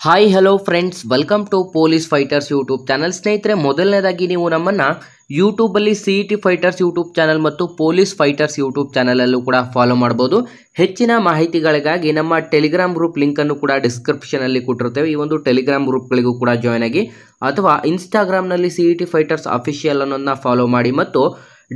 Hi hello friends, welcome to police fighters YouTube channel. ಸ್ನೇಹಿತರೆ, ಮೊದಲನೇದಾಗಿ ನೀವು ನಮ್ಮನ್ನು ಯೂಟ್ಯೂಬಲ್ಲಿ CET ಫೈಟರ್ಸ್ ಯೂಟ್ಯೂಬ್ ಚಾನಲ್ ಮತ್ತು ಪೊಲೀಸ್ ಫೈಟರ್ಸ್ ಯೂಟ್ಯೂಬ್ ಚಾನಲಲ್ಲೂ ಕೂಡ ಫಾಲೋ ಮಾಡ್ಬೋದು. ಹೆಚ್ಚಿನ ಮಾಹಿತಿಗಳಿಗಾಗಿ ನಮ್ಮ ಟೆಲಿಗ್ರಾಮ್ ಗ್ರೂಪ್ ಲಿಂಕನ್ನು ಕೂಡ ಡಿಸ್ಕ್ರಿಪ್ಷನಲ್ಲಿ ಕೊಟ್ಟಿರ್ತೇವೆ. ಈ ಒಂದು ಟೆಲಿಗ್ರಾಮ್ ಗ್ರೂಪ್ಗಳಿಗೂ ಕೂಡ ಜಾಯ್ನ್ ಆಗಿ, ಅಥವಾ ಇನ್ಸ್ಟಾಗ್ರಾಮ್ನಲ್ಲಿ CET ಫೈಟರ್ಸ್ ಅಫಿಷಿಯಲ್ ಅನ್ನೋದನ್ನ ಫಾಲೋ ಮಾಡಿ, ಮತ್ತು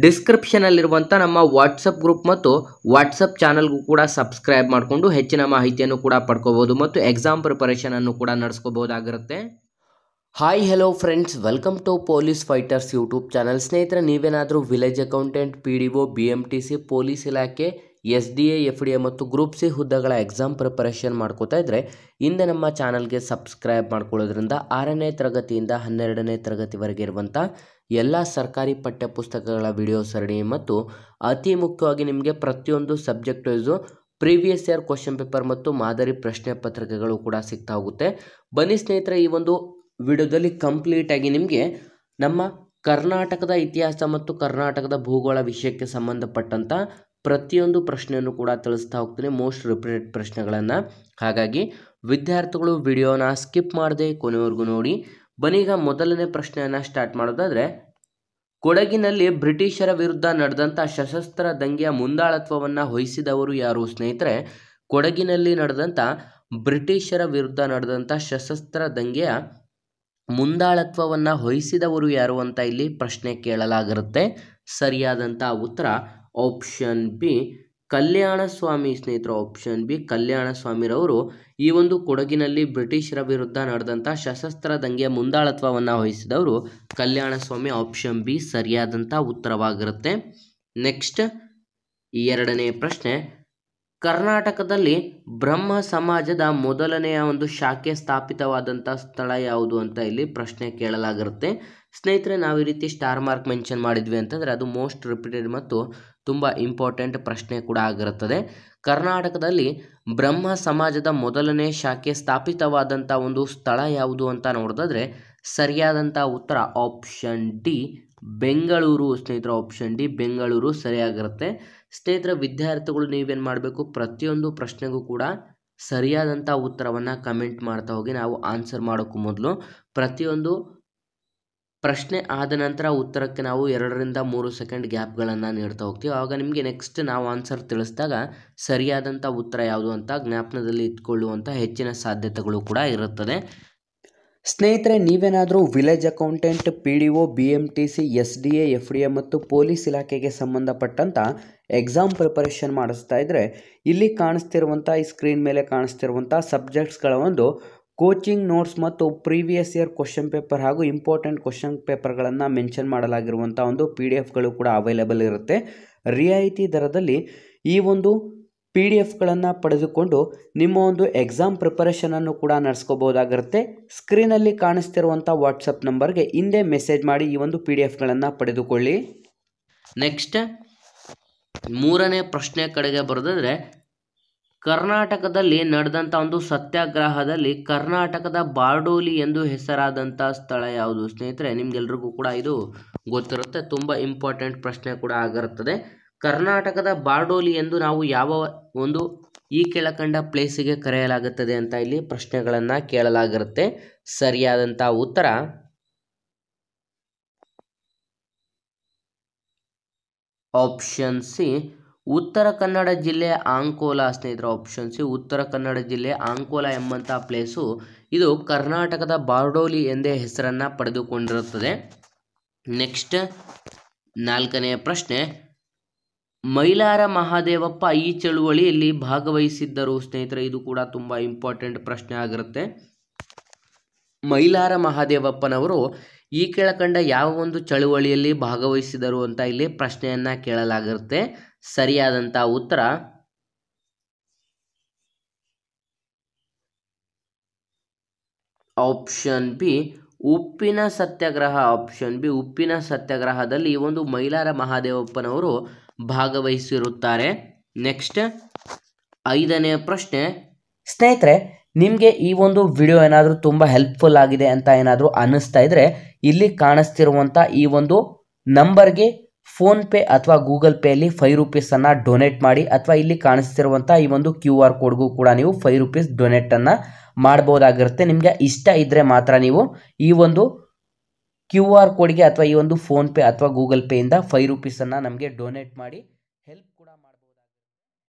ಡಿಸ್ಕ್ರಿಪ್ಷನಲ್ಲಿರುವಂಥ ನಮ್ಮ ವಾಟ್ಸಪ್ ಗ್ರೂಪ್ ಮತ್ತು ವಾಟ್ಸಪ್ ಚಾನಲ್ಗೂ ಕೂಡ ಸಬ್ಸ್ಕ್ರೈಬ್ ಮಾಡಿಕೊಂಡು ಹೆಚ್ಚಿನ ಮಾಹಿತಿಯನ್ನು ಕೂಡ ಪಡ್ಕೋಬೋದು ಮತ್ತು ಎಕ್ಸಾಮ್ ಪ್ರಿಪರೇಷನನ್ನು ಕೂಡ ನಡೆಸ್ಕೋಬೋದಾಗಿರುತ್ತೆ. Hi hello friends, welcome to police fighters YouTube channel. ಸ್ನೇಹಿತರೆ, ನೀವೇನಾದರೂ village accountant, PDO, BMTC, police ಇಲಾಖೆ, SDA, FDA ಮತ್ತು ಗ್ರೂಪ್ ಸಿ ಹುದ್ದೆಗಳ ಎಕ್ಸಾಮ್ ಪ್ರಿಪರೇಷನ್ ಮಾಡ್ಕೋತಾ ಇದ್ದರೆ ಹಿಂದೆ ನಮ್ಮ ಚಾನಲ್ಗೆ ಸಬ್ಸ್ಕ್ರೈಬ್ ಮಾಡ್ಕೊಳ್ಳೋದ್ರಿಂದ 6ನೇ ತರಗತಿಯಿಂದ 12ನೇ ತರಗತಿವರೆಗೆ ಇರುವಂಥ ಎಲ್ಲ ಸರ್ಕಾರಿ ಪಠ್ಯಪುಸ್ತಕಗಳ ವಿಡಿಯೋ ಸರಣಿ ಮತ್ತು ಅತಿ ಮುಖ್ಯವಾಗಿ ನಿಮಗೆ ಪ್ರತಿಯೊಂದು subject wise previous year question paper ಮತ್ತು ಮಾದರಿ ಪ್ರಶ್ನೆ ಪತ್ರಿಕೆಗಳು ಕೂಡ ಸಿಗ್ತಾ ಹೋಗುತ್ತೆ. ಬನ್ನಿ ಸ್ನೇಹಿತರೆ, ಈ ಒಂದು ವಿಡಿಯೋದಲ್ಲಿ ಕಂಪ್ಲೀಟಾಗಿ ನಿಮಗೆ ನಮ್ಮ ಕರ್ನಾಟಕದ ಇತಿಹಾಸ ಮತ್ತು ಕರ್ನಾಟಕದ ಭೂಗೋಳ ವಿಷಯಕ್ಕೆ ಸಂಬಂಧಪಟ್ಟಂಥ ಪ್ರತಿಯೊಂದು ಪ್ರಶ್ನೆಯನ್ನು ಕೂಡ ತಿಳಿಸ್ತಾ ಹೋಗ್ತೀನಿ, ಮೋಸ್ಟ್ ರಿಪೀಟೆಡ್ ಪ್ರಶ್ನೆಗಳನ್ನು. ಹಾಗಾಗಿ ವಿದ್ಯಾರ್ಥಿಗಳು ವಿಡಿಯೋನ ಸ್ಕಿಪ್ ಮಾಡದೆ ಕೊನೆವರೆಗೂ ನೋಡಿ. ಬನ್ನೀಗ ಮೊದಲನೇ ಪ್ರಶ್ನೆಯನ್ನು ಸ್ಟಾರ್ಟ್ ಮಾಡೋದಾದರೆ, ಕೊಡಗಿನಲ್ಲಿ ಬ್ರಿಟಿಷರ ವಿರುದ್ಧ ನಡೆದಂಥ ಸಶಸ್ತ್ರ ದಂಗೆಯ ಮುಂದಾಳತ್ವವನ್ನು ವಹಿಸಿದವರು ಯಾರು? ಸ್ನೇಹಿತರೆ, ಕೊಡಗಿನಲ್ಲಿ ನಡೆದಂಥ ಬ್ರಿಟಿಷರ ವಿರುದ್ಧ ನಡೆದಂಥ ಸಶಸ್ತ್ರ ದಂಗೆಯ ಮುಂದಾಳತ್ವವನ್ನು ವಹಿಸಿದವರು ಯಾರು ಅಂತ ಇಲ್ಲಿ ಪ್ರಶ್ನೆ ಕೇಳಲಾಗಿರುತ್ತೆ. ಸರಿಯಾದಂಥ ಉತ್ತರ ಆಪ್ಷನ್ ಬಿ, ಕಲ್ಯಾಣ ಸ್ವಾಮಿ. ಸ್ನೇಹಿತರು, ಆಪ್ಷನ್ ಬಿ, ಕಲ್ಯಾಣ ಸ್ವಾಮಿರವರು ಈ ಒಂದು ಕೊಡಗಿನಲ್ಲಿ ಬ್ರಿಟಿಷರ ವಿರುದ್ಧ ನಡೆದಂಥ ಸಶಸ್ತ್ರ ದಂಗೆಯ ಮುಂದಾಳತ್ವವನ್ನು ವಹಿಸಿದವರು ಕಲ್ಯಾಣ ಸ್ವಾಮಿ. ಆಪ್ಷನ್ ಬಿ ಸರಿಯಾದಂಥ ಉತ್ತರವಾಗಿರುತ್ತೆ. ನೆಕ್ಸ್ಟ್, ಎರಡನೇ ಪ್ರಶ್ನೆ, ಕರ್ನಾಟಕದಲ್ಲಿ ಬ್ರಹ್ಮ ಸಮಾಜದ ಮೊದಲನೆಯ ಒಂದು ಶಾಖೆ ಸ್ಥಾಪಿತವಾದಂಥ ಸ್ಥಳ ಯಾವುದು ಅಂತ ಇಲ್ಲಿ ಪ್ರಶ್ನೆ ಕೇಳಲಾಗಿರುತ್ತೆ. ಸ್ನೇಹಿತರೆ, ನಾವು ಈ ರೀತಿ ಸ್ಟಾರ್ ಮಾರ್ಕ್ ಮೆನ್ಷನ್ ಮಾಡಿದ್ವಿ ಅಂತಂದರೆ ಅದು ಮೋಸ್ಟ್ ರಿಪೀಟೆಡ್ ಮತ್ತು ತುಂಬ ಇಂಪಾರ್ಟೆಂಟ್ ಪ್ರಶ್ನೆ ಕೂಡ ಆಗಿರುತ್ತದೆ. ಕರ್ನಾಟಕದಲ್ಲಿ ಬ್ರಹ್ಮ ಸಮಾಜದ ಮೊದಲನೇ ಶಾಖೆ ಸ್ಥಾಪಿತವಾದಂಥ ಒಂದು ಸ್ಥಳ ಯಾವುದು ಅಂತ ನೋಡೋದಾದರೆ ಸರಿಯಾದಂಥ ಉತ್ತರ ಆಪ್ಷನ್ ಡಿ, ಬೆಂಗಳೂರು. ಸ್ನೇಹಿತರೆ, ಆಪ್ಷನ್ ಡಿ, ಬೆಂಗಳೂರು ಸರಿಯಾಗಿರುತ್ತೆ. ಸ್ನೇಹಿತರೆ, ವಿದ್ಯಾರ್ಥಿಗಳು ನೀವೇನು ಮಾಡಬೇಕು, ಪ್ರತಿಯೊಂದು ಪ್ರಶ್ನೆಗೂ ಕೂಡ ಸರಿಯಾದಂಥ ಉತ್ತರವನ್ನು ಕಮೆಂಟ್ ಮಾಡ್ತಾ ಹೋಗಿ. ನಾವು ಆನ್ಸರ್ ಮಾಡೋಕ್ಕೂ ಮೊದಲು ಪ್ರತಿಯೊಂದು ಪ್ರಶ್ನೆ ಆದ ನಂತರ ಉತ್ತರಕ್ಕೆ ನಾವು 2ರಿಂದ 3 ಸೆಕೆಂಡ್ ಗ್ಯಾಪ್ಗಳನ್ನು ನೀಡ್ತಾ ಹೋಗ್ತೀವಿ. ಆವಾಗ ನಿಮಗೆ ನೆಕ್ಸ್ಟ್ ನಾವು ಆನ್ಸರ್ ತಿಳಿಸಿದಾಗ ಸರಿಯಾದಂಥ ಉತ್ತರ ಯಾವುದು ಅಂತ ಜ್ಞಾಪನದಲ್ಲಿ ಇಟ್ಕೊಳ್ಳುವಂಥ ಹೆಚ್ಚಿನ ಸಾಧ್ಯತೆಗಳು ಕೂಡ ಇರುತ್ತದೆ. ಸ್ನೇಹಿತರೆ, ನೀವೇನಾದರೂ village accountant, PDO, BMTC, SDA, FDA ಮತ್ತು ಪೊಲೀಸ್ ಇಲಾಖೆಗೆ ಸಂಬಂಧಪಟ್ಟಂಥ ಎಕ್ಸಾಮ್ ಪ್ರಿಪರೇಷನ್ ಮಾಡಿಸ್ತಾ ಇದ್ದರೆ ಇಲ್ಲಿ ಕಾಣಿಸ್ತಿರುವಂಥ, ಈ ಸ್ಕ್ರೀನ್ ಮೇಲೆ ಕಾಣಿಸ್ತಿರುವಂಥ ಸಬ್ಜೆಕ್ಟ್ಸ್ಗಳ ಒಂದು ಕೋಚಿಂಗ್ ನೋಟ್ಸ್ ಮತ್ತು ಪ್ರೀವಿಯಸ್ ಇಯರ್ ಕ್ವಶನ್ ಪೇಪರ್ ಹಾಗೂ ಇಂಪಾರ್ಟೆಂಟ್ ಕ್ವಶನ್ ಪೇಪರ್ಗಳನ್ನು ಮೆನ್ಷನ್ ಮಾಡಲಾಗಿರುವಂಥ ಒಂದು PDF ಕೂಡ ಅವೈಲೇಬಲ್ ಇರುತ್ತೆ. ರಿಯಾಯಿತಿ ದರದಲ್ಲಿ ಈ ಒಂದು PDF ಪಡೆದುಕೊಂಡು ನಿಮ್ಮ ಒಂದು ಎಕ್ಸಾಮ್ ಪ್ರಿಪರೇಷನನ್ನು ಕೂಡ ನಡೆಸ್ಕೋಬೋದಾಗಿರುತ್ತೆ. ಸ್ಕ್ರೀನಲ್ಲಿ ಕಾಣಿಸ್ತಿರುವಂಥ ವಾಟ್ಸಪ್ ನಂಬರ್ಗೆ ಹಿಂದೆ ಮೆಸೇಜ್ ಮಾಡಿ ಈ ಒಂದು PDF ಪಡೆದುಕೊಳ್ಳಿ. ನೆಕ್ಸ್ಟ್, ಮೂರನೇ ಪ್ರಶ್ನೆ ಕಡೆಗೆ ಬರೋದಾದರೆ, ಕರ್ನಾಟಕದಲ್ಲಿ ನಡೆದಂಥ ಒಂದು ಸತ್ಯಾಗ್ರಹದಲ್ಲಿ ಕರ್ನಾಟಕದ ಬಾರ್ಡೋಲಿ ಎಂದು ಹೆಸರಾದಂಥ ಸ್ಥಳ ಯಾವುದು? ಸ್ನೇಹಿತರೆ, ನಿಮ್ಗೆಲ್ರಿಗೂ ಕೂಡ ಇದು ಗೊತ್ತಿರುತ್ತೆ, ತುಂಬ ಇಂಪಾರ್ಟೆಂಟ್ ಪ್ರಶ್ನೆ ಕೂಡ ಆಗಿರುತ್ತದೆ. ಕರ್ನಾಟಕದ ಬಾರ್ಡೋಲಿ ಎಂದು ನಾವು ಯಾವ ಒಂದು ಈ ಕೆಳಕಂಡ ಪ್ಲೇಸಿಗೆ ಕರೆಯಲಾಗುತ್ತದೆ ಅಂತ ಇಲ್ಲಿ ಪ್ರಶ್ನೆಗಳನ್ನು ಕೇಳಲಾಗಿರುತ್ತೆ. ಸರಿಯಾದಂಥ ಉತ್ತರ ಆಪ್ಷನ್ ಸಿ, ಉತ್ತರ ಕನ್ನಡ ಜಿಲ್ಲೆ ಅಂಕೋಲಾ. ಸ್ನೇಹಿತರೆ, ಆಪ್ಷನ್ ಸಿ, ಉತ್ತರ ಕನ್ನಡ ಜಿಲ್ಲೆ ಅಂಕೋಲಾ ಎಂಬಂಥ ಪ್ಲೇಸು ಇದು ಕರ್ನಾಟಕದ ಬಾರ್ಡೋಲಿ ಎಂದೇ ಹೆಸರನ್ನು ಪಡೆದುಕೊಂಡಿರುತ್ತದೆ. ನೆಕ್ಸ್ಟ್, ನಾಲ್ಕನೆಯ ಪ್ರಶ್ನೆ, ಮೈಲಾರ ಮಹಾದೇವಪ್ಪ ಈ ಚಳುವಳಿಯಲ್ಲಿ ಭಾಗವಹಿಸಿದ್ದರು. ಸ್ನೇಹಿತರೆ, ಇದು ಕೂಡ ತುಂಬ ಇಂಪಾರ್ಟೆಂಟ್ ಪ್ರಶ್ನೆ ಆಗಿರುತ್ತೆ. ಮೈಲಾರ ಮಹಾದೇವಪ್ಪನವರು ಈ ಕೆಳಕಂಡ ಯಾವ ಒಂದು ಚಳುವಳಿಯಲ್ಲಿ ಭಾಗವಹಿಸಿದರು ಅಂತ ಇಲ್ಲಿ ಪ್ರಶ್ನೆಯನ್ನು ಕೇಳಲಾಗಿರುತ್ತೆ. ಸರಿಯಾದಂಥ ಉತ್ತರ ಆಪ್ಷನ್ ಬಿ, ಉಪ್ಪಿನ ಸತ್ಯಾಗ್ರಹ. ಆಪ್ಷನ್ ಬಿ, ಉಪ್ಪಿನ ಸತ್ಯಾಗ್ರಹದಲ್ಲಿ ಈ ಒಂದು ಮೈಲಾರ ಮಹಾದೇವಪ್ಪನವರು ಭಾಗವಹಿಸಿರುತ್ತಾರೆ. ನೆಕ್ಸ್ಟ್, ಐದನೇ ಪ್ರಶ್ನೆ, ಸ್ನೇಹಿತರೆ, ನಿಮಗೆ ಈ ಒಂದು ವಿಡಿಯೋ ಏನಾದರೂ ತುಂಬ ಹೆಲ್ಪ್ಫುಲ್ ಆಗಿದೆ ಅಂತ ಏನಾದರೂ ಅನ್ನಿಸ್ತಾ ಇದ್ದರೆ ಇಲ್ಲಿ ಕಾಣಿಸ್ತಿರುವಂಥ ಈ ಒಂದು ನಂಬರ್ಗೆ ಫೋನ್ಪೇ ಅಥವಾ ಗೂಗಲ್ ಪೇಯಲ್ಲಿ 5 ರೂಪೀಸನ್ನು ಡೊನೇಟ್ ಮಾಡಿ, ಅಥವಾ ಇಲ್ಲಿ ಕಾಣಿಸ್ತಿರುವಂಥ ಈ ಒಂದು QR ಕೋಡ್ಗೂ ಕೂಡ ನೀವು 5 ರೂಪೀಸ್ ಡೊನೇಟನ್ನು ಮಾಡ್ಬೋದಾಗಿರುತ್ತೆ. ನಿಮಗೆ ಇಷ್ಟ ಇದ್ದರೆ ಮಾತ್ರ ನೀವು ಈ ಒಂದು QR ಕೋಡ್ಗೆ ಅಥವಾ ಈ ಒಂದು ಫೋನ್ಪೇ ಅಥವಾ ಗೂಗಲ್ ಪೇಯಿಂದ 5 ರೂಪೀಸನ್ನು ನಮಗೆ ಡೊನೇಟ್ ಮಾಡಿ ಹೆಲ್ಪ್ ಕೂಡ ಮಾಡಬಹುದಾಗಿದೆ.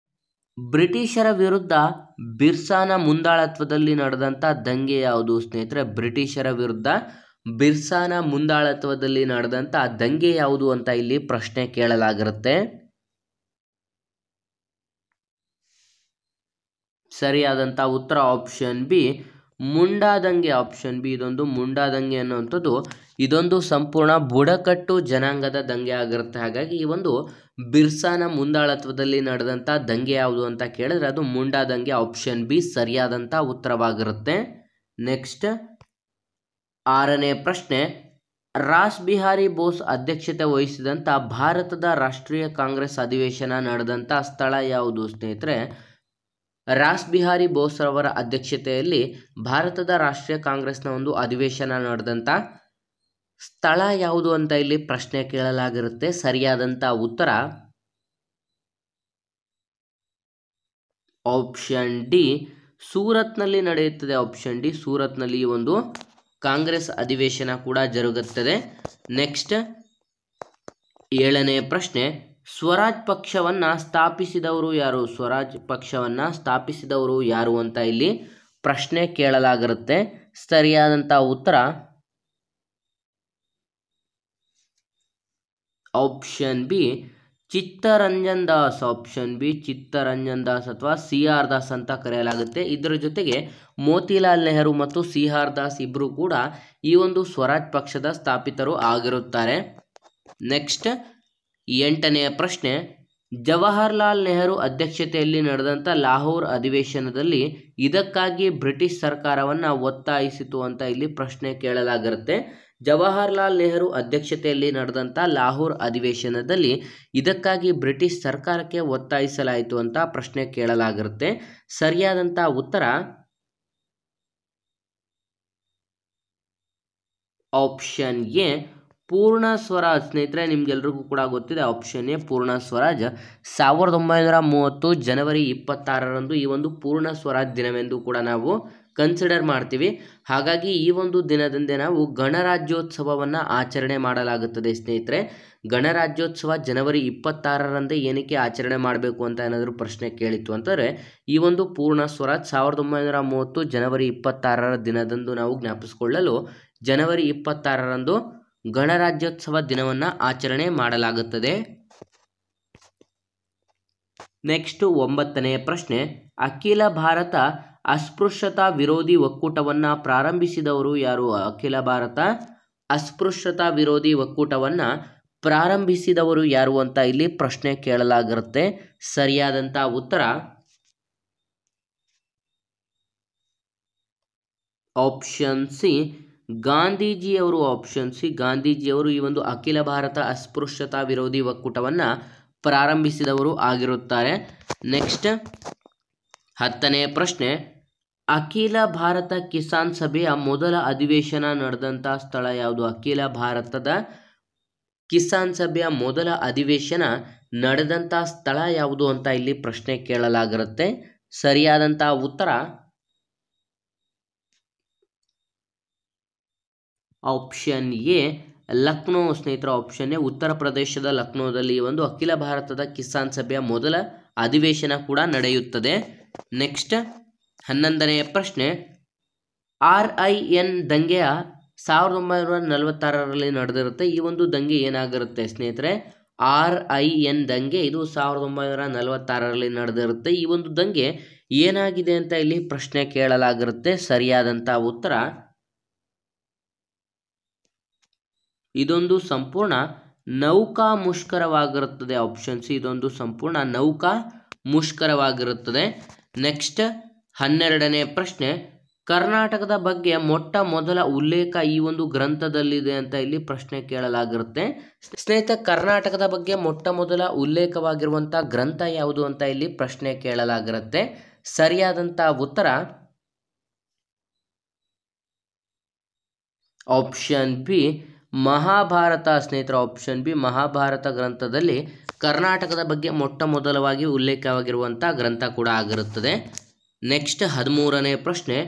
ಬ್ರಿಟಿಷರ ವಿರುದ್ಧ ಬಿರ್ಸಾನ ಮುಂದಾಳತ್ವದಲ್ಲಿ ನಡೆದಂಥ ದಂಗೆ ಯಾವುದು ಸ್ನೇಹಿತರೆ? ಬ್ರಿಟಿಷರ ವಿರುದ್ಧ ಬಿರ್ಸಾನ ಮುಂದಾಳತ್ವದಲ್ಲಿ ನಡೆದಂಥ ದಂಗೆ ಯಾವುದು ಅಂತ ಇಲ್ಲಿ ಪ್ರಶ್ನೆ ಕೇಳಲಾಗಿರುತ್ತೆ. ಸರಿಯಾದಂಥ ಉತ್ತರ ಆಪ್ಷನ್ ಬಿ, ಮುಂಡಾ ದಂಗೆ. ಆಪ್ಷನ್ ಬಿ, ಇದೊಂದು ಮುಂಡಾ ದಂಗೆ ಅನ್ನುವಂಥದ್ದು ಇದೊಂದು ಸಂಪೂರ್ಣ ಬುಡಕಟ್ಟು ಜನಾಂಗದ ದಂಗೆ ಆಗಿರುತ್ತೆ. ಹಾಗಾಗಿ ಈ ಒಂದು ಬಿರ್ಸಾನ ಮುಂದಾಳತ್ವದಲ್ಲಿ ನಡೆದಂಥ ದಂಗೆ ಯಾವುದು ಅಂತ ಕೇಳಿದ್ರೆ ಅದು ಮುಂಡಾ ದಂಗೆ. ಆಪ್ಷನ್ ಬಿ ಸರಿಯಾದಂಥ ಉತ್ತರವಾಗಿರುತ್ತೆ. ನೆಕ್ಸ್ಟ್ 6ನೇ ಪ್ರಶ್ನೆ, ರಾಸ್ ಬಿಹಾರಿ ಬೋಸ್ ಅಧ್ಯಕ್ಷತೆ ವಹಿಸಿದಂಥ ಭಾರತದ ರಾಷ್ಟ್ರೀಯ ಕಾಂಗ್ರೆಸ್ ಅಧಿವೇಶನ ನಡೆದಂಥ ಸ್ಥಳ ಯಾವುದು ಸ್ನೇಹಿತರೆ? ರಾಸ್ ಬಿಹಾರಿ ಬೋಸ್ ಅವರ ಅಧ್ಯಕ್ಷತೆಯಲ್ಲಿ ಭಾರತದ ರಾಷ್ಟ್ರೀಯ ಕಾಂಗ್ರೆಸ್ನ ಒಂದು ಅಧಿವೇಶನ ನಡೆದಂಥ ಸ್ಥಳ ಯಾವುದು ಅಂತ ಇಲ್ಲಿ ಪ್ರಶ್ನೆ ಕೇಳಲಾಗಿರುತ್ತೆ. ಸರಿಯಾದಂಥ ಉತ್ತರ ಆಪ್ಷನ್ ಡಿ, ಸೂರತ್ನಲ್ಲಿ ನಡೆಯುತ್ತದೆ. ಆಪ್ಷನ್ ಡಿ, ಸೂರತ್ನಲ್ಲಿ ಈ ಒಂದು ಕಾಂಗ್ರೆಸ್ ಅಧಿವೇಶನ ಕೂಡ ಜರುಗುತ್ತದೆ. ನೆಕ್ಸ್ಟ್ 7ನೇ ಪ್ರಶ್ನೆ, ಸ್ವರಾಜ್ ಪಕ್ಷವನ್ನು ಸ್ಥಾಪಿಸಿದವರು ಯಾರು? ಸ್ವರಾಜ್ ಪಕ್ಷವನ್ನು ಸ್ಥಾಪಿಸಿದವರು ಯಾರು ಅಂತ ಇಲ್ಲಿ ಪ್ರಶ್ನೆ ಕೇಳಲಾಗಿರುತ್ತೆ. ಸರಿಯಾದಂಥ ಉತ್ತರ option B, Chittaranjan Das. Option B, Chittaranjan Das ಅಥವಾ CR ದಾಸ್ ಅಂತ ಕರೆಯಲಾಗುತ್ತೆ. ಇದರ ಜೊತೆಗೆ ಮೋತಿಲಾಲ್ ನೆಹರು ಮತ್ತು CR ದಾಸ್ ಇಬ್ಬರು ಕೂಡ ಈ ಒಂದು ಸ್ವರಾಜ್ ಪಕ್ಷದ ಸ್ಥಾಪಿತರು ಆಗಿರುತ್ತಾರೆ. ನೆಕ್ಸ್ಟ್ 8ನೇ ಪ್ರಶ್ನೆ, ಜವಾಹರ್ಲಾಲ್ ನೆಹರು ಅಧ್ಯಕ್ಷತೆಯಲ್ಲಿ ನಡೆದಂಥ ಲಾಹೋರ್ ಅಧಿವೇಶನದಲ್ಲಿ ಇದಕ್ಕಾಗಿ ಬ್ರಿಟಿಷ್ ಸರ್ಕಾರವನ್ನು ಒತ್ತಾಯಿಸಿತು ಅಂತ ಇಲ್ಲಿ ಪ್ರಶ್ನೆ ಕೇಳಲಾಗಿರುತ್ತೆ. ಜವಾಹರ್ಲಾಲ್ ನೆಹರು ಅಧ್ಯಕ್ಷತೆಯಲ್ಲಿ ನಡೆದಂಥ ಲಾಹೋರ್ ಅಧಿವೇಶನದಲ್ಲಿ ಇದಕ್ಕಾಗಿ ಬ್ರಿಟಿಷ್ ಸರ್ಕಾರಕ್ಕೆ ಒತ್ತಾಯಿಸಲಾಯಿತು ಅಂತ ಪ್ರಶ್ನೆ ಕೇಳಲಾಗಿರುತ್ತೆ. ಸರಿಯಾದಂಥ ಉತ್ತರ ಆಪ್ಷನ್ ಎ, ಪೂರ್ಣ ಸ್ವರಾಜ್. ಸ್ನೇಹಿತರೆ ನಿಮ್ಗೆಲ್ರಿಗೂ ಕೂಡ ಗೊತ್ತಿದೆ ಆಪ್ಷನ್ ಎ ಪೂರ್ಣ ಸ್ವರಾಜ್. 1930 ಜನವರಿ 26ರಂದು ಈ ಒಂದು ಪೂರ್ಣ ಸ್ವರಾಜ್ ದಿನವೆಂದು ಕೂಡ ನಾವು ಕನ್ಸಿಡರ್ ಮಾಡ್ತೀವಿ. ಹಾಗಾಗಿ ಈ ಒಂದು ದಿನದಂದೇ ನಾವು ಗಣರಾಜ್ಯೋತ್ಸವವನ್ನು ಆಚರಣೆ ಮಾಡಲಾಗುತ್ತದೆ ಸ್ನೇಹಿತರೆ. ಗಣರಾಜ್ಯೋತ್ಸವ ಜನವರಿ 26ರಂದೇ ಏನಕ್ಕೆ ಆಚರಣೆ ಮಾಡಬೇಕು ಅಂತ ಏನಾದರೂ ಪ್ರಶ್ನೆ ಕೇಳಿತ್ತು ಅಂತಂದರೆ ಈ ಒಂದು ಪೂರ್ಣ ಸ್ವರಾಜ್ 1930 ಜನವರಿ 26ರ ದಿನದಂದು ನಾವು ಜ್ಞಾಪಿಸಿಕೊಳ್ಳಲು ಜನವರಿ 26ರಂದು ಗಣರಾಜ್ಯೋತ್ಸವ ದಿನವನ್ನು ಆಚರಣೆ ಮಾಡಲಾಗುತ್ತದೆ. ನೆಕ್ಸ್ಟ್ 9ನೇ ಪ್ರಶ್ನೆ, ಅಖಿಲ ಭಾರತ ಅಸ್ಪೃಶ್ಯತಾ ವಿರೋಧಿ ಒಕ್ಕೂಟವನ್ನು ಪ್ರಾರಂಭಿಸಿದವರು ಯಾರು? ಅಖಿಲ ಭಾರತ ಅಸ್ಪೃಶ್ಯತಾ ವಿರೋಧಿ ಒಕ್ಕೂಟವನ್ನು ಪ್ರಾರಂಭಿಸಿದವರು ಯಾರು ಅಂತ ಇಲ್ಲಿ ಪ್ರಶ್ನೆ ಕೇಳಲಾಗಿರುತ್ತೆ. ಸರಿಯಾದಂಥ ಉತ್ತರ ಆಪ್ಷನ್ ಸಿ, ಗಾಂಧೀಜಿಯವರು. ಆಪ್ಷನ್ ಸಿ, ಗಾಂಧೀಜಿಯವರು ಈ ಒಂದು ಅಖಿಲ ಭಾರತ ಅಸ್ಪೃಶ್ಯತಾ ವಿರೋಧಿ ಒಕ್ಕೂಟವನ್ನು ಪ್ರಾರಂಭಿಸಿದವರು ಆಗಿರುತ್ತಾರೆ. ನೆಕ್ಸ್ಟ್ 10ನೇ ಪ್ರಶ್ನೆ, ಅಖಿಲ ಭಾರತ ಕಿಸಾನ್ ಸಭೆಯ ಮೊದಲ ಅಧಿವೇಶನ ನಡೆದಂಥ ಸ್ಥಳ ಯಾವುದು? ಅಖಿಲ ಭಾರತದ ಕಿಸಾನ್ ಸಭೆಯ ಮೊದಲ ಅಧಿವೇಶನ ನಡೆದಂಥ ಸ್ಥಳ ಯಾವುದು ಅಂತ ಇಲ್ಲಿ ಪ್ರಶ್ನೆ ಕೇಳಲಾಗಿರುತ್ತೆ. ಸರಿಯಾದಂಥ ಉತ್ತರ ಆಪ್ಷನ್ ಎ, ಲಕ್ನೋ. ಸ್ನೇಹಿತರ ಆಪ್ಷನ್ ಎ, ಉತ್ತರ ಪ್ರದೇಶದ ಲಕ್ನೋದಲ್ಲಿ ಒಂದು ಅಖಿಲ ಭಾರತದ ಕಿಸಾನ್ ಸಭೆಯ ಮೊದಲ ಅಧಿವೇಶನ ಕೂಡ ನಡೆಯುತ್ತದೆ. ನೆಕ್ಸ್ಟ್ 11ನೇ ಪ್ರಶ್ನೆ, RIN ದಂಗೆಯ 1946ರಲ್ಲಿ ನಡೆದಿರುತ್ತೆ. ಈ ಒಂದು ದಂಗೆ ಏನಾಗಿರುತ್ತೆ ಸ್ನೇಹಿತರೆ? RIN ದಂಗೆ ಇದು 1946ರಲ್ಲಿ ನಡೆದಿರುತ್ತೆ. ಈ ಒಂದು ದಂಗೆ ಏನಾಗಿದೆ ಅಂತ ಇಲ್ಲಿ ಪ್ರಶ್ನೆ ಕೇಳಲಾಗಿರುತ್ತೆ. ಸರಿಯಾದಂಥ ಉತ್ತರ ಇದೊಂದು ಸಂಪೂರ್ಣ ನೌಕಾ ಮುಷ್ಕರವಾಗಿರುತ್ತದೆ. ಆಪ್ಷನ್ ಸಿ, ಇದೊಂದು ಸಂಪೂರ್ಣ ನೌಕಾ ಮುಷ್ಕರವಾಗಿರುತ್ತದೆ. ನೆಕ್ಸ್ಟ್ 12ನೇ ಪ್ರಶ್ನೆ, ಕರ್ನಾಟಕದ ಬಗ್ಗೆ ಮೊಟ್ಟ ಮೊದಲ ಉಲ್ಲೇಖ ಈ ಒಂದು ಗ್ರಂಥದಲ್ಲಿದೆ ಅಂತ ಇಲ್ಲಿ ಪ್ರಶ್ನೆ ಕೇಳಲಾಗಿರುತ್ತೆ. ಸ್ನೇಹಿತರೆ, ಕರ್ನಾಟಕದ ಬಗ್ಗೆ ಮೊಟ್ಟ ಮೊದಲ ಉಲ್ಲೇಖವಾಗಿರುವಂಥ ಗ್ರಂಥ ಯಾವುದು ಅಂತ ಇಲ್ಲಿ ಪ್ರಶ್ನೆ ಕೇಳಲಾಗಿರುತ್ತೆ. ಸರಿಯಾದಂಥ ಉತ್ತರ ಆಪ್ಷನ್ ಬಿ, ಮಹಾಭಾರತ ಸ್ನೇಹಿತರ ಆಪ್ಷನ್ ಬಿ ಮಹಾಭಾರತ ಗ್ರಂಥದಲ್ಲಿ ಕರ್ನಾಟಕದ ಬಗ್ಗೆ ಮೊಟ್ಟ ಮೊದಲವಾಗಿ ಉಲ್ಲೇಖವಾಗಿರುವಂಥ ಗ್ರಂಥ ಕೂಡ ಆಗಿರುತ್ತದೆ. ನೆಕ್ಸ್ಟ್ 13ನೇ ಪ್ರಶ್ನೆ,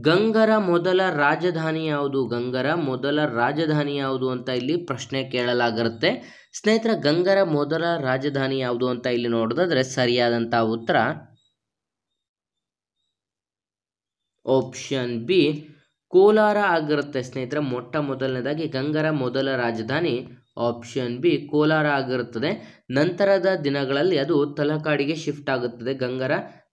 ಗಂಗರ ಮೊದಲ ರಾಜಧಾನಿ ಯಾವುದು? ಗಂಗರ ಮೊದಲ ರಾಜಧಾನಿ ಯಾವುದು ಅಂತ ಇಲ್ಲಿ ಪ್ರಶ್ನೆ ಕೇಳಲಾಗಿರುತ್ತೆ. ಸ್ನೇಹಿತರ ಗಂಗರ ಮೊದಲ ರಾಜಧಾನಿ ಯಾವುದು ಅಂತ ಇಲ್ಲಿ ನೋಡೋದಾದ್ರೆ ಸರಿಯಾದಂಥ ಉತ್ತರ ಆಪ್ಷನ್ ಬಿ ಕೋಲಾರ ಆಗಿರುತ್ತೆ. ಸ್ನೇಹಿತರೆ ಮೊಟ್ಟ ಮೊದಲನೇದಾಗಿ ಗಂಗರ ಮೊದಲ ರಾಜಧಾನಿ ಆಪ್ಷನ್ ಬಿ ಕೋಲಾರ ಆಗಿರುತ್ತದೆ. ನಂತರದ ದಿನಗಳಲ್ಲಿ ಅದು ತಲಕಾಡಿಗೆ ಶಿಫ್ಟ್ ಆಗುತ್ತದೆ.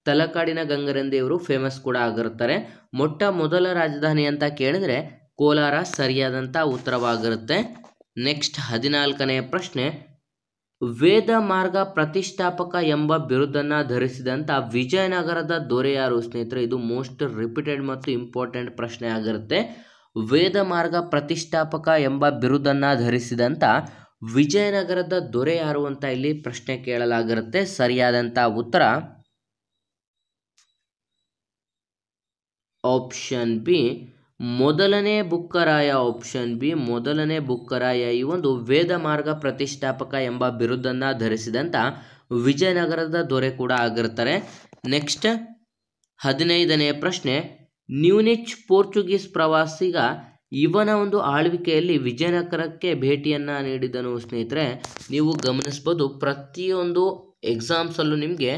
ತಲಕಾಡಿನ ಗಂಗರೆಂದು ಇವರು ಫೇಮಸ್ ಕೂಡ ಆಗಿರುತ್ತಾರೆ. ಮೊಟ್ಟ ಮೊದಲ ರಾಜಧಾನಿ ಅಂತ ಕೇಳಿದ್ರೆ ಕೋಲಾರ ಸರಿಯಾದಂಥ ಉತ್ತರವಾಗಿರುತ್ತೆ. ನೆಕ್ಸ್ಟ್ 14ನೇ ಪ್ರಶ್ನೆ, ವೇದ ಮಾರ್ಗ ಪ್ರತಿಷ್ಠಾಪಕ ಎಂಬ ಬಿರುದನ್ನು ಧರಿಸಿದಂಥ ವಿಜಯನಗರದ ದೊರೆ ಯಾರು? ಸ್ನೇಹಿತರೆ ಇದು ಮೋಸ್ಟ್ ರಿಪೀಟೆಡ್ ಮತ್ತು ಇಂಪಾರ್ಟೆಂಟ್ ಪ್ರಶ್ನೆ ಆಗಿರುತ್ತೆ. ವೇದ ಮಾರ್ಗ ಪ್ರತಿಷ್ಠಾಪಕ ಎಂಬ ಬಿರುದನ್ನು ಧರಿಸಿದಂಥ ವಿಜಯನಗರದ ದೊರೆ ಯಾರು ಅಂತ ಇಲ್ಲಿ ಪ್ರಶ್ನೆ ಕೇಳಲಾಗಿರುತ್ತೆ. ಸರಿಯಾದಂಥ ಉತ್ತರ ಆಪ್ಷನ್ ಬಿ ಮೊದಲನೇ ಬುಕ್ಕರಾಯ. ಆಪ್ಷನ್ ಬಿ ಮೊದಲನೇ ಬುಕ್ಕರಾಯ ಈ ಒಂದು ವೇದ ಮಾರ್ಗ ಪ್ರತಿಷ್ಠಾಪಕ ಎಂಬ ಬಿರುದನ್ನು ಧರಿಸಿದಂಥ ವಿಜಯನಗರದ ದೊರೆ ಕೂಡ ಆಗಿರ್ತಾರೆ. ನೆಕ್ಸ್ಟ್ 15ನೇ ಪ್ರಶ್ನೆ, ನ್ಯೂನಿಚ್ ಪೋರ್ಚುಗೀಸ್ ಪ್ರವಾಸಿಗ ಇವನ ಒಂದು ಆಳ್ವಿಕೆಯಲ್ಲಿ ವಿಜಯನಗರಕ್ಕೆ ಭೇಟಿಯನ್ನು ನೀಡಿದನು. ಸ್ನೇಹಿತರೆ ನೀವು ಗಮನಿಸ್ಬೋದು ಪ್ರತಿಯೊಂದು ಎಕ್ಸಾಮ್ಸಲ್ಲೂ ನಿಮಗೆ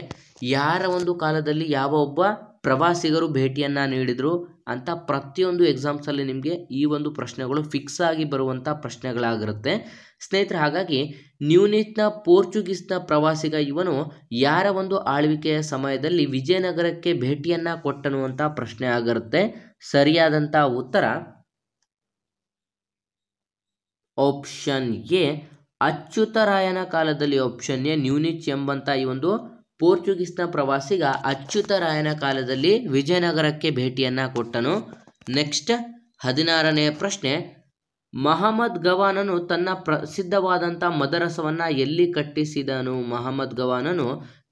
ಯಾರ ಒಂದು ಕಾಲದಲ್ಲಿ ಯಾವ ಒಬ್ಬ ಪ್ರವಾಸಿಗರು ಭೇಟಿಯನ್ನು ನೀಡಿದರು ಅಂತ ಪ್ರತಿಯೊಂದು ಎಕ್ಸಾಮ್ಸಲ್ಲಿ ನಿಮಗೆ ಈ ಒಂದು ಪ್ರಶ್ನೆಗಳು ಫಿಕ್ಸ್ ಆಗಿ ಬರುವಂಥ ಪ್ರಶ್ನೆಗಳಾಗಿರುತ್ತೆ ಸ್ನೇಹಿತರೆ. ಹಾಗಾಗಿ ನ್ಯೂನಿಚ್ನ ಪೋರ್ಚುಗೀಸ್ನ ಪ್ರವಾಸಿಗ ಇವನು ಯಾರ ಒಂದು ಆಳ್ವಿಕೆಯ ಸಮಯದಲ್ಲಿ ವಿಜಯನಗರಕ್ಕೆ ಭೇಟಿಯನ್ನು ಕೊಟ್ಟನು ಅಂತ ಪ್ರಶ್ನೆ ಆಗಿರುತ್ತೆ. ಸರಿಯಾದಂಥ ಉತ್ತರ ಆಪ್ಷನ್ ಎ ಅಚ್ಯುತರಾಯನ ಕಾಲದಲ್ಲಿ. ಆಪ್ಷನ್ ಎ ನ್ಯೂನಿಚ್ ಎಂಬಂಥ ಈ ಒಂದು ಪೋರ್ಚುಗೀಸ್ನ ಪ್ರವಾಸಿಗ ಅಚ್ಯುತರಾಯನ ಕಾಲದಲ್ಲಿ ವಿಜಯನಗರಕ್ಕೆ ಭೇಟಿಯನ್ನು ಕೊಟ್ಟನು. ನೆಕ್ಸ್ಟ್ 16ನೇ ಪ್ರಶ್ನೆ, ಮಹಮ್ಮದ್ ಗವಾನನು ತನ್ನ ಪ್ರಸಿದ್ಧವಾದಂಥ ಮದರಸವನ್ನು ಎಲ್ಲಿ ಕಟ್ಟಿಸಿದನು? ಮಹಮ್ಮದ್ ಗವಾನನು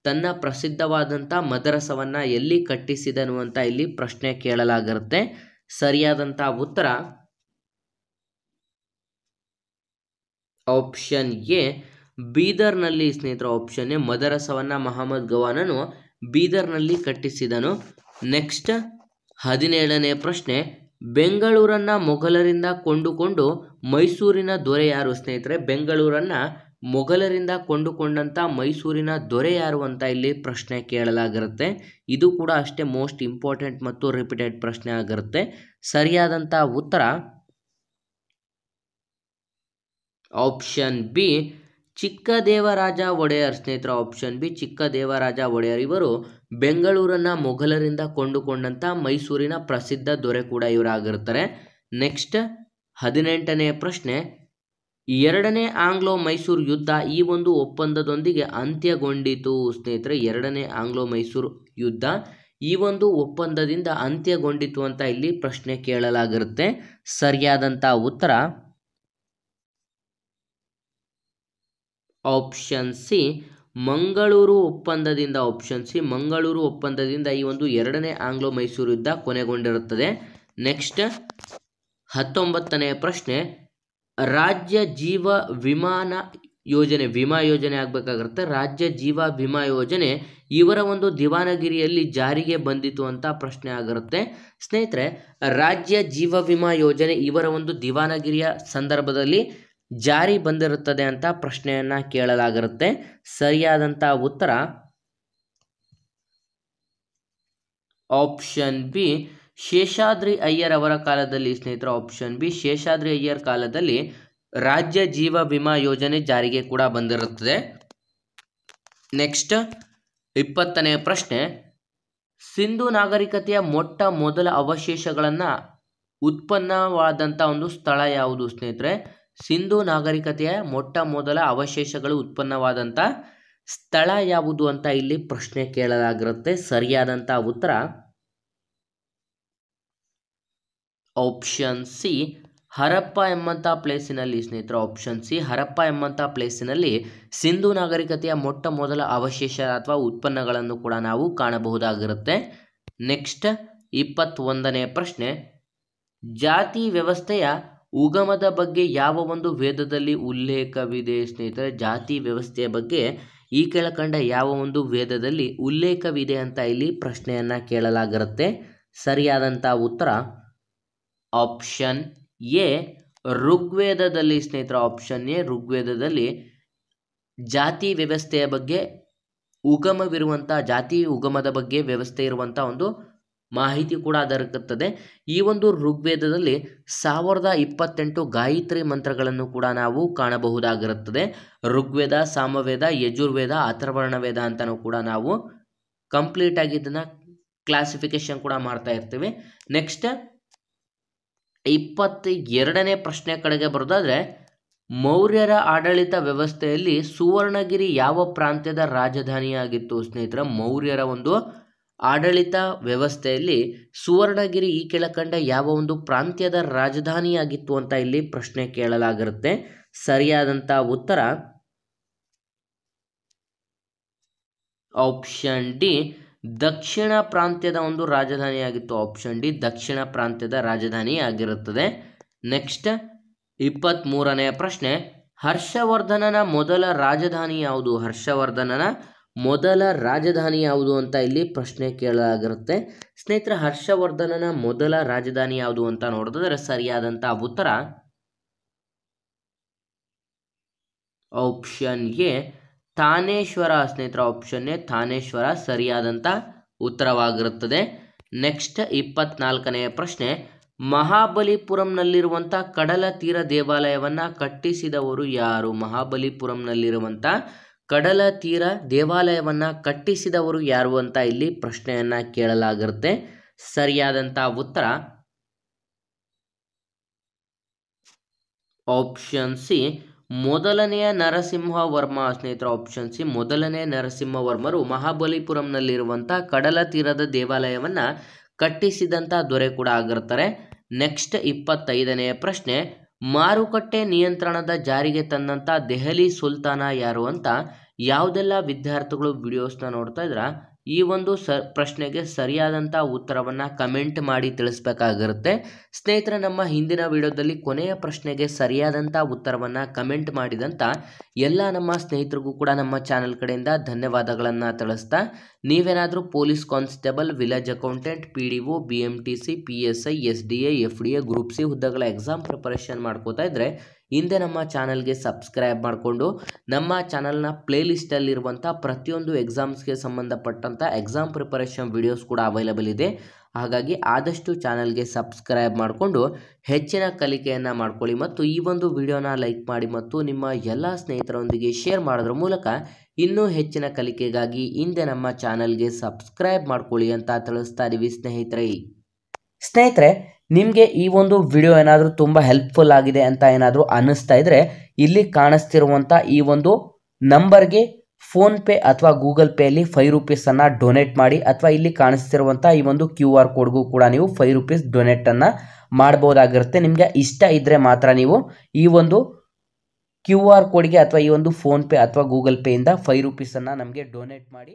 ತನ್ನ ಪ್ರಸಿದ್ಧವಾದಂಥ ಮದರಸವನ್ನು ಎಲ್ಲಿ ಕಟ್ಟಿಸಿದನು ಅಂತ ಇಲ್ಲಿ ಪ್ರಶ್ನೆ ಕೇಳಲಾಗಿರುತ್ತೆ. ಸರಿಯಾದಂಥ ಉತ್ತರ ಆಪ್ಷನ್ ಎ ಬೀದರ್ನಲ್ಲಿ. ಸ್ನೇಹಿತರೆ ಆಪ್ಷನ್ ಎ ಮದರಸವನ್ನು ಮಹಮ್ಮದ್ ಗವಾನನು ಬೀದರ್ನಲ್ಲಿ ಕಟ್ಟಿಸಿದನು. ನೆಕ್ಸ್ಟ್ 17ನೇ ಪ್ರಶ್ನೆ, ಬೆಂಗಳೂರನ್ನು ಮೊಘಲರಿಂದ ಕೊಂಡುಕೊಂಡು ಮೈಸೂರಿನ ದೊರೆ ಯಾರು? ಸ್ನೇಹಿತರೆ ಬೆಂಗಳೂರನ್ನು ಮೊಘಲರಿಂದ ಕೊಂಡುಕೊಂಡಂಥ ಮೈಸೂರಿನ ದೊರೆ ಯಾರು ಅಂತ ಇಲ್ಲಿ ಪ್ರಶ್ನೆ ಕೇಳಲಾಗಿರುತ್ತೆ. ಇದು ಕೂಡ ಅಷ್ಟೇ ಮೋಸ್ಟ್ ಇಂಪಾರ್ಟೆಂಟ್ ಮತ್ತು ರಿಪೀಟೆಡ್ ಪ್ರಶ್ನೆ ಆಗಿರುತ್ತೆ. ಸರಿಯಾದಂಥ ಉತ್ತರ ಆಪ್ಷನ್ ಬಿ ಚಿಕ್ಕದೇವರಾಜ ಒಡೆಯರ್. ಸ್ನೇಹಿತರ ಆಪ್ಷನ್ ಬಿ ಚಿಕ್ಕದೇವರಾಜ ಒಡೆಯರ್ ಇವರು ಬೆಂಗಳೂರನ್ನು ಮೊಘಲರಿಂದ ಕೊಂಡುಕೊಂಡಂಥ ಮೈಸೂರಿನ ಪ್ರಸಿದ್ಧ ದೊರೆ ಕೂಡ ಇವರಾಗಿರ್ತಾರೆ. ನೆಕ್ಸ್ಟ್ 18ನೇ ಪ್ರಶ್ನೆ, ಎರಡನೇ ಆಂಗ್ಲೋ ಮೈಸೂರು ಯುದ್ಧ ಈ ಒಂದು ಒಪ್ಪಂದದೊಂದಿಗೆ ಅಂತ್ಯಗೊಂಡಿತು. ಸ್ನೇಹಿತರೆ ಎರಡನೇ ಆಂಗ್ಲೋ ಮೈಸೂರು ಯುದ್ಧ ಈ ಒಂದು ಒಪ್ಪಂದದಿಂದ ಅಂತ್ಯಗೊಂಡಿತು ಅಂತ ಇಲ್ಲಿ ಪ್ರಶ್ನೆ ಕೇಳಲಾಗಿರುತ್ತೆ. ಸರಿಯಾದಂಥ ಉತ್ತರ ಆಪ್ಷನ್ ಸಿ ಮಂಗಳೂರು ಒಪ್ಪಂದದಿಂದ. ಆಪ್ಷನ್ ಸಿ ಮಂಗಳೂರು ಒಪ್ಪಂದದಿಂದ ಈ ಒಂದು ಎರಡನೇ ಆಂಗ್ಲೋ ಮೈಸೂರು ಯುದ್ಧ ಕೊನೆಗೊಂಡಿರುತ್ತದೆ. ನೆಕ್ಸ್ಟ್ 19ನೇ ಪ್ರಶ್ನೆ, ರಾಜ್ಯ ಜೀವ ವಿಮಾನ ಯೋಜನೆ ವಿಮಾ ಯೋಜನೆ ಆಗಬೇಕಾಗಿರುತ್ತೆ. ರಾಜ್ಯ ಜೀವ ವಿಮಾ ಯೋಜನೆ ಇವರ ಒಂದು ದಿವಾನಗಿರಿಯಲ್ಲಿ ಜಾರಿಗೆ ಬಂದಿತು ಅಂತ ಪ್ರಶ್ನೆ ಆಗಿರುತ್ತೆ. ಸ್ನೇಹಿತರೆ ರಾಜ್ಯ ಜೀವ ವಿಮಾ ಯೋಜನೆ ಇವರ ಒಂದು ದಿವಾನಗಿರಿಯ ಸಂದರ್ಭದಲ್ಲಿ ಜಾರಿ ಬಂದಿರುತ್ತದೆ ಅಂತ ಪ್ರಶ್ನೆಯನ್ನು ಕೇಳಲಾಗಿರುತ್ತೆ. ಸರಿಯಾದಂಥ ಉತ್ತರ ಆಪ್ಷನ್ ಬಿ ಶೇಷಾದ್ರಿ ಅಯ್ಯರ್ ಅವರ ಕಾಲದಲ್ಲಿ. ಸ್ನೇಹಿತರೆ ಆಪ್ಷನ್ ಬಿ ಶೇಷಾದ್ರಿ ಅಯ್ಯರ್ ಕಾಲದಲ್ಲಿ ರಾಜ್ಯ ಜೀವ ವಿಮಾ ಯೋಜನೆ ಜಾರಿಗೆ ಕೂಡ ಬಂದಿರುತ್ತದೆ. ನೆಕ್ಸ್ಟ್ 20ನೇ ಪ್ರಶ್ನೆ, ಸಿಂಧು ನಾಗರಿಕತೆಯ ಮೊಟ್ಟ ಮೊದಲ ಅವಶೇಷಗಳನ್ನು ಉತ್ಪನ್ನವಾದಂಥ ಒಂದು ಸ್ಥಳ ಯಾವುದು? ಸ್ನೇಹಿತರೆ ಸಿಂಧು ನಾಗರಿಕತೆಯ ಮೊಟ್ಟ ಮೊದಲ ಅವಶೇಷಗಳು ಉತ್ಪನ್ನವಾದಂಥ ಸ್ಥಳ ಯಾವುದು ಅಂತ ಇಲ್ಲಿ ಪ್ರಶ್ನೆ ಕೇಳಲಾಗಿರುತ್ತೆ. ಸರಿಯಾದಂಥ ಉತ್ತರ ಆಪ್ಷನ್ ಸಿ ಹರಪ್ಪ ಎಂಬಂಥ ಪ್ಲೇಸಿನಲ್ಲಿ. ಸ್ನೇಹಿತರೆ ಆಪ್ಷನ್ ಸಿ ಹರಪ್ಪ ಎಂಬಂಥ ಪ್ಲೇಸಿನಲ್ಲಿ ಸಿಂಧು ನಾಗರಿಕತೆಯ ಮೊಟ್ಟ ಮೊದಲ ಅವಶೇಷ ಅಥವಾ ಉತ್ಪನ್ನಗಳನ್ನು ಕೂಡ ನಾವು ಕಾಣಬಹುದಾಗಿರುತ್ತೆ. ನೆಕ್ಸ್ಟ್ 21ನೇ ಪ್ರಶ್ನೆ, ಜಾತಿ ವ್ಯವಸ್ಥೆಯ ಉಗಮದ ಬಗ್ಗೆ ಯಾವ ಒಂದು ವೇದದಲ್ಲಿ ಉಲ್ಲೇಖವಿದೆ ಸ್ನೇಹಿತರೆ? ಜಾತಿ ವ್ಯವಸ್ಥೆಯ ಬಗ್ಗೆ ಈ ಕೆಳಕಂಡ ಯಾವ ಒಂದು ವೇದದಲ್ಲಿ ಉಲ್ಲೇಖವಿದೆ ಅಂತ ಇಲ್ಲಿ ಪ್ರಶ್ನೆಯನ್ನ ಕೇಳಲಾಗಿರುತ್ತೆ. ಸರಿಯಾದಂಥ ಉತ್ತರ ಆಪ್ಷನ್ ಎ ಋಗ್ವೇದದಲ್ಲಿ ಸ್ನೇಹಿತರೆ. ಆಪ್ಷನ್ ಎ ಋಗ್ವೇದದಲ್ಲಿ ಜಾತಿ ವ್ಯವಸ್ಥೆಯ ಬಗ್ಗೆ ಉಗಮವಿರುವಂಥ, ಜಾತಿ ಉಗಮದ ಬಗ್ಗೆ ವ್ಯವಸ್ಥೆ ಇರುವಂಥ ಒಂದು ಮಾಹಿತಿ ಕೂಡ ದೊರಕುತ್ತದೆ. ಈ ಒಂದು ಋಗ್ವೇದದಲ್ಲಿ 1028 ಗಾಯತ್ರಿ ಮಂತ್ರಗಳನ್ನು ಕೂಡ ನಾವು ಕಾಣಬಹುದಾಗಿರುತ್ತದೆ. ಋಗ್ವೇದ, ಸಾಮವೇದ, ಯಜುರ್ವೇದ, ಅಥರ್ವಣ ವೇದ ಅಂತಲೂ ಕೂಡ ನಾವು ಕಂಪ್ಲೀಟ್ ಆಗಿ ಇದನ್ನು ಕ್ಲಾಸಿಫಿಕೇಶನ್ ಕೂಡ ಮಾಡ್ತಾ ಇರ್ತೀವಿ. ನೆಕ್ಸ್ಟ್ 22ನೇ ಪ್ರಶ್ನೆ ಕಡೆಗೆ ಬರೋದಾದ್ರೆ, ಮೌರ್ಯರ ಆಡಳಿತ ವ್ಯವಸ್ಥೆಯಲ್ಲಿ ಸುವರ್ಣಗಿರಿ ಯಾವ ಪ್ರಾಂತ್ಯದ ರಾಜಧಾನಿಯಾಗಿತ್ತು ಸ್ನೇಹಿತರೆ? ಮೌರ್ಯರ ಒಂದು ಆಡಳಿತ ವ್ಯವಸ್ಥೆಯಲ್ಲಿ ಸುವರ್ಣಗಿರಿ ಈ ಕೆಳಕಂಡ ಯಾವ ಒಂದು ಪ್ರಾಂತ್ಯದ ರಾಜಧಾನಿಯಾಗಿತ್ತು ಅಂತ ಇಲ್ಲಿ ಪ್ರಶ್ನೆ ಕೇಳಲಾಗಿರುತ್ತೆ. ಸರಿಯಾದಂಥ ಉತ್ತರ ಆಪ್ಷನ್ ಡಿ ದಕ್ಷಿಣ ಪ್ರಾಂತ್ಯದ ಒಂದು ರಾಜಧಾನಿಯಾಗಿತ್ತು. ಆಪ್ಷನ್ ಡಿ ದಕ್ಷಿಣ ಪ್ರಾಂತ್ಯದ ರಾಜಧಾನಿ ಆಗಿರುತ್ತದೆ. ನೆಕ್ಸ್ಟ್ 23ನೇ ಪ್ರಶ್ನೆ, ಹರ್ಷವರ್ಧನನ ಮೊದಲ ರಾಜಧಾನಿ ಯಾವುದು? ಹರ್ಷವರ್ಧನನ ಮೊದಲ ರಾಜಧಾನಿ ಯಾವುದು ಅಂತ ಇಲ್ಲಿ ಪ್ರಶ್ನೆ ಕೇಳಲಾಗಿರುತ್ತೆ. ಸ್ನೇಹಿತರೆ, ಹರ್ಷವರ್ಧನನ ಮೊದಲ ರಾಜಧಾನಿ ಯಾವುದು ಅಂತ ನೋಡಿದ್ರೆ ಸರಿಯಾದಂಥ ಉತ್ತರ ಆಪ್ಷನ್ ಎ ಥಾನೇಶ್ವರ ಸ್ನೇಹಿತರೆ. ಆಪ್ಷನ್ ಎ ಥಾನೇಶ್ವರ ಸರಿಯಾದಂಥ ಉತ್ತರವಾಗಿರುತ್ತದೆ. ನೆಕ್ಸ್ಟ್ 24ನೇ ಪ್ರಶ್ನೆ, ಮಹಾಬಲಿಪುರಂನಲ್ಲಿರುವಂಥ ಕಡಲ ತೀರ ದೇವಾಲಯವನ್ನು ಕಟ್ಟಿಸಿದವರು ಯಾರು? ಮಹಾಬಲಿಪುರಂನಲ್ಲಿರುವಂಥ ಕಡಲ ತೀರ ದೇವಾಲಯವನ್ನು ಕಟ್ಟಿಸಿದವರು ಯಾರು ಅಂತ ಇಲ್ಲಿ ಪ್ರಶ್ನೆಯನ್ನು ಕೇಳಲಾಗಿರುತ್ತೆ. ಸರಿಯಾದಂಥ ಉತ್ತರ ಆಪ್ಷನ್ ಸಿ ಮೊದಲನೆಯ ನರಸಿಂಹವರ್ಮ ಸ್ನೇಹಿತರೆ. ಆಪ್ಷನ್ ಸಿ ಮೊದಲನೇ ನರಸಿಂಹವರ್ಮರು ಮಹಾಬಲಿಪುರಂನಲ್ಲಿರುವಂಥ ಕಡಲ ತೀರದ ದೇವಾಲಯವನ್ನು ಕಟ್ಟಿಸಿದಂಥ ದೊರೆ ಕೂಡ ಆಗಿರ್ತಾರೆ. ನೆಕ್ಸ್ಟ್ 25ನೇ ಪ್ರಶ್ನೆ, ಮಾರುಕಟ್ಟೆ ನಿಯಂತ್ರಣದ ಜಾರಿಗೆ ತಂದಂಥ ದೆಹಲಿ ಸುಲ್ತಾನ ಯಾರು ಅಂತ ಯಾವುದೆಲ್ಲ ವಿದ್ಯಾರ್ಥಿಗಳು ವಿಡಿಯೋಸ್ನ ನೋಡ್ತಾ ಇದ್ರ ಈ ಒಂದು ಪ್ರಶ್ನೆಗೆ ಸರಿಯಾದಂಥ ಉತ್ತರವನ್ನು ಕಮೆಂಟ್ ಮಾಡಿ ತಿಳಿಸ್ಬೇಕಾಗಿರುತ್ತೆ. ಸ್ನೇಹಿತರೆ, ನಮ್ಮ ಹಿಂದಿನ ವಿಡಿಯೋದಲ್ಲಿ ಕೊನೆಯ ಪ್ರಶ್ನೆಗೆ ಸರಿಯಾದಂಥ ಉತ್ತರವನ್ನು ಕಮೆಂಟ್ ಮಾಡಿದಂಥ ಎಲ್ಲ ನಮ್ಮ ಸ್ನೇಹಿತರಿಗೂ ಕೂಡ ನಮ್ಮ ಚಾನಲ್ ಕಡೆಯಿಂದ ಧನ್ಯವಾದಗಳನ್ನು ತಿಳಿಸ್ತಾ, ನೀವೇನಾದರೂ police constable, village accountant, PDO, BMTC, PSI, SDA, FDA, group C ಹುದ್ದೆಗಳ ಎಕ್ಸಾಮ್ ಪ್ರಿಪರೇಷನ್ ಮಾಡ್ಕೋತಾ ಇದ್ದರೆ ಹಿಂದೆ ನಮ್ಮ ಚಾನಲ್ಗೆ ಸಬ್ಸ್ಕ್ರೈಬ್ ಮಾಡಿಕೊಂಡು ನಮ್ಮ ಚಾನಲ್ನ ಪ್ಲೇಲಿಸ್ಟಲ್ಲಿರುವಂಥ ಪ್ರತಿಯೊಂದು ಎಕ್ಸಾಮ್ಸ್ಗೆ ಸಂಬಂಧಪಟ್ಟಂಥ ಎಕ್ಸಾಮ್ ಪ್ರಿಪರೇಷನ್ ವಿಡಿಯೋಸ್ ಕೂಡ ಅವೈಲೇಬಲ್ ಇದೆ. ಹಾಗಾಗಿ ಆದಷ್ಟು ಚಾನಲ್ಗೆ ಸಬ್ಸ್ಕ್ರೈಬ್ ಮಾಡಿಕೊಂಡು ಹೆಚ್ಚಿನ ಕಲಿಕೆಯನ್ನು ಮಾಡ್ಕೊಳ್ಳಿ ಮತ್ತು ಈ ಒಂದು ವಿಡಿಯೋನ ಲೈಕ್ ಮಾಡಿ ಮತ್ತು ನಿಮ್ಮ ಎಲ್ಲ ಸ್ನೇಹಿತರೊಂದಿಗೆ ಶೇರ್ ಮಾಡೋದ್ರ ಮೂಲಕ ಇನ್ನೂ ಹೆಚ್ಚಿನ ಕಲಿಕೆಗಾಗಿ ಹಿಂದೆ ನಮ್ಮ ಚಾನಲ್ಗೆ ಸಬ್ಸ್ಕ್ರೈಬ್ ಮಾಡ್ಕೊಳ್ಳಿ ಅಂತ ತಿಳಿಸ್ತಾ ಇದ್ದೀವಿ ಸ್ನೇಹಿತರೆ. ನಿಮಗೆ ಈ ಒಂದು ವಿಡಿಯೋ ಏನಾದರೂ ತುಂಬ ಹೆಲ್ಪ್ಫುಲ್ ಆಗಿದೆ ಅಂತ ಏನಾದರೂ ಅನ್ನಿಸ್ತಾ ಇದ್ದರೆ ಇಲ್ಲಿ ಕಾಣಿಸ್ತಿರುವಂಥ ಈ ಒಂದು ನಂಬರ್ಗೆ ಫೋನ್ಪೇ ಅಥವಾ ಗೂಗಲ್ ಪೇಯಲ್ಲಿ 5 ರೂಪೀಸನ್ನು ಡೊನೇಟ್ ಮಾಡಿ, ಅಥವಾ ಇಲ್ಲಿ ಕಾಣಿಸ್ತಿರುವಂಥ ಈ ಒಂದು QR ಕೋಡ್ಗೂ ಕೂಡ ನೀವು 5 ರೂಪೀಸ್ ಡೊನೇಟನ್ನು ಮಾಡ್ಬೋದಾಗಿರುತ್ತೆ. ನಿಮಗೆ ಇಷ್ಟ ಇದ್ದರೆ ಮಾತ್ರ ನೀವು ಈ ಒಂದು QR ಕೋಡ್ಗೆ ಅಥವಾ ಈ ಒಂದು ಫೋನ್ಪೇ ಅಥವಾ ಗೂಗಲ್ ಪೇಯಿಂದ 5 ರೂಪೀಸನ್ನು ನಮಗೆ ಡೊನೇಟ್ ಮಾಡಿ